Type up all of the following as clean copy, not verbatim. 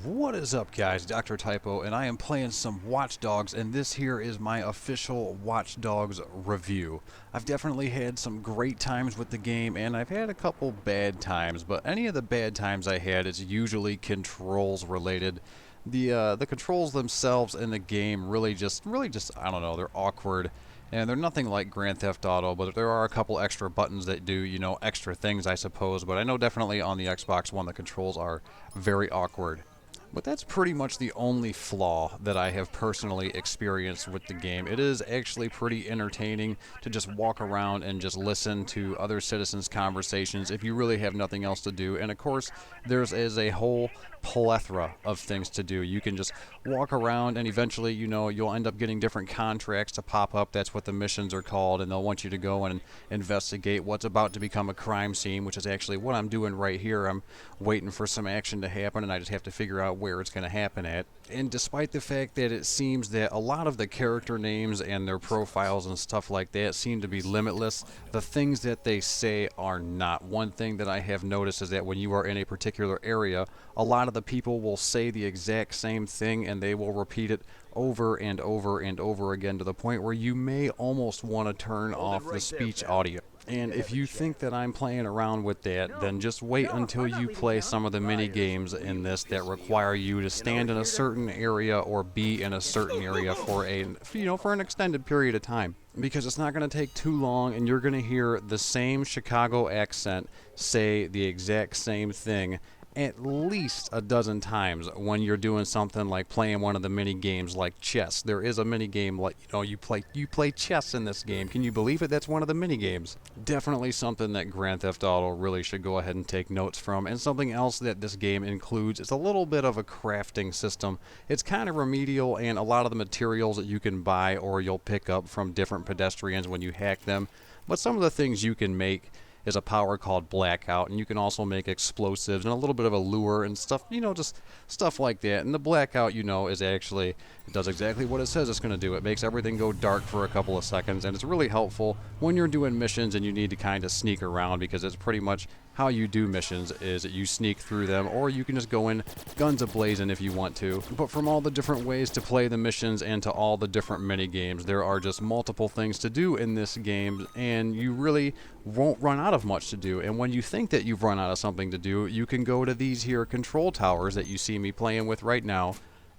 What is up, guys? Dr. Typo, and I am playing some Watch Dogs, and this here is my official Watch Dogs review. I've definitely had some great times with the game, and I've had a couple bad times, but any of the bad times I had is usually controls related. The controls themselves in the game really just I don't know, they're awkward. And they're nothing like Grand Theft Auto, but there are a couple extra buttons that do, you know, extra things, I suppose. But I know definitely on the Xbox One the controls are very awkward. But that's pretty much the only flaw that I have personally experienced with the game. It is actually pretty entertaining to just walk around and just listen to other citizens' conversations if you really have nothing else to do. And of course, there's a whole plethora of things to do. You can just walk around and eventually, you know, you'll end up getting different contracts to pop up. That's what the missions are called, and they'll want you to go and investigate what's about to become a crime scene, which is actually what I'm doing right here. I'm waiting for some action to happen, and I just have to figure out where it's going to happen at. And despite the fact that it seems that a lot of the character names and their profiles and stuff like that seem to be limitless, the things that they say are not. One thing that I have noticed is that when you are in a particular area, a lot of the people will say the exact same thing, and they will repeat it over and over and over again to the point where you may almost want to turn off the speech audio. And if you think that I'm playing around with that, then just wait until you play some of the mini games in this that require you to stand in a certain area or be in a certain area for an extended period of time. Because it's not going to take too long, and you're going to hear the same Chicago accent say the exact same thing at least a dozen times when you're doing something like playing one of the mini games like chess. There is a mini game like, you know, you play chess in this game. Can you believe it? That's one of the mini games. Definitely something that Grand Theft Auto really should go ahead and take notes from. And something else that this game includes is a little bit of a crafting system. It's kind of remedial, and a lot of the materials that you can buy or you'll pick up from different pedestrians when you hack them. But some of the things you can make is a power called Blackout, and you can also make explosives and a little bit of a lure and stuff, you know, just stuff like that. And the Blackout, you know, is actually, it does exactly what it says it's going to do. It makes everything go dark for a couple of seconds, and it's really helpful when you're doing missions and you need to kind of sneak around, because it's pretty much how you do missions is you sneak through them, or you can just go in guns a-blazing if you want to. But from all the different ways to play the missions and to all the different mini games, there are just multiple things to do in this game, and you really won't run out of much to do. And when you think that you've run out of something to do, you can go to these here control towers that you see me playing with right now,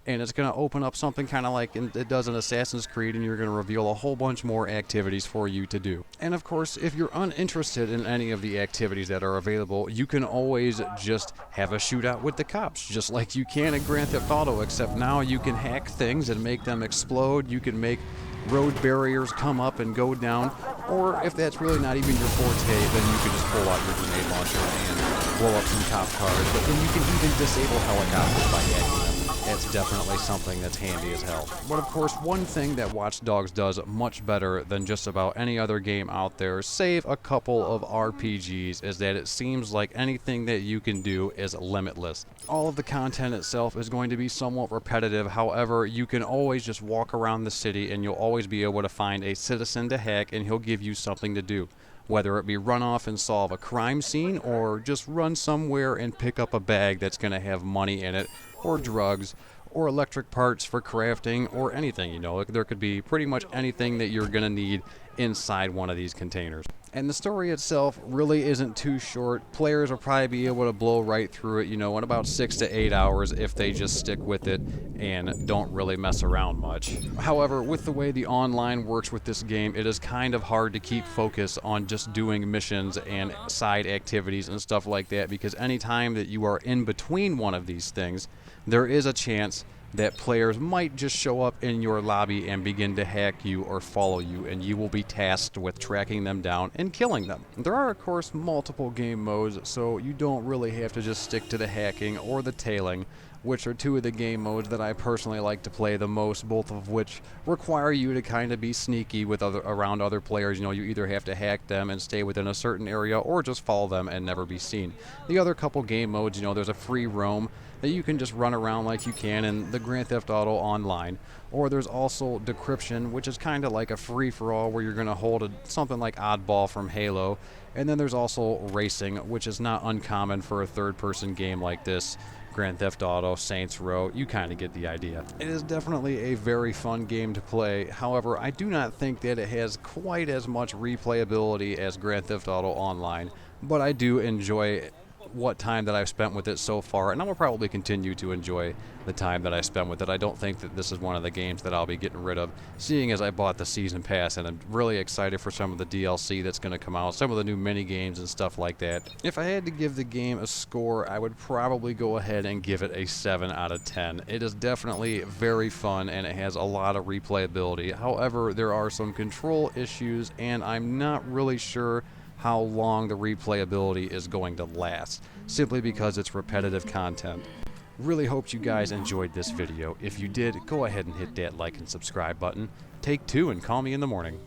and it's going to open up something kind of like it does in Assassin's Creed, and you're going to reveal a whole bunch more activities for you to do. And of course, if you're uninterested in any of the activities that are available, you can always just have a shootout with the cops, just like you can in Grand Theft Auto, except now you can hack things and make them explode. You can make road barriers come up and go down, or if that's really not even your forte, then you can just pull out your grenade launcher and blow up some cop cars. But then you can even disable helicopters by hacking them. That's definitely something that's handy as hell. But of course, one thing that Watch Dogs does much better than just about any other game out there, save a couple of RPGs, is that it seems like anything that you can do is limitless. All of the content itself is going to be somewhat repetitive. However, you can always just walk around the city and you'll always be able to find a citizen to hack, and he'll give you something to do. Whether it be run off and solve a crime scene, or just run somewhere and pick up a bag that's going to have money in it, or drugs, or electric parts for crafting, or anything, you know. There could be pretty much anything that you're going to need inside one of these containers. And the story itself really isn't too short. Players will probably be able to blow right through it, you know, in about 6 to 8 hours if they just stick with it and don't really mess around much. However, with the way the online works with this game, it is kind of hard to keep focus on just doing missions and side activities and stuff like that, because anytime that you are in between one of these things, there is a chance that players might just show up in your lobby and begin to hack you or follow you, and you will be tasked with tracking them down and killing them. There are, of course, multiple game modes, so you don't really have to just stick to the hacking or the tailing, which are two of the game modes that I personally like to play the most, both of which require you to kind of be sneaky with around other players. You know, you either have to hack them and stay within a certain area, or just follow them and never be seen. The other couple game modes, you know, there's a free roam that you can just run around like you can in the Grand Theft Auto Online, Or there's also decryption, which is kind of like a free-for-all where you're going to hold something like Oddball from Halo. And then there's also racing, which is not uncommon for a third-person game like this. Grand Theft Auto, Saints Row, you kind of get the idea. It is definitely a very fun game to play. However, I do not think that it has quite as much replayability as Grand Theft Auto Online, but I do enjoy what time that I've spent with it so far, and I will probably continue to enjoy the time that I spent with it. I don't think that this is one of the games that I'll be getting rid of, seeing as I bought the season pass, and I'm really excited for some of the DLC that's going to come out, some of the new mini games and stuff like that. If I had to give the game a score, I would probably go ahead and give it a 7 out of 10. It is definitely very fun, and it has a lot of replayability. However, there are some control issues, and I'm not really sure how long the replayability is going to last, simply because it's repetitive content. Really hope you guys enjoyed this video. If you did, go ahead and hit that like and subscribe button. Take two and call me in the morning.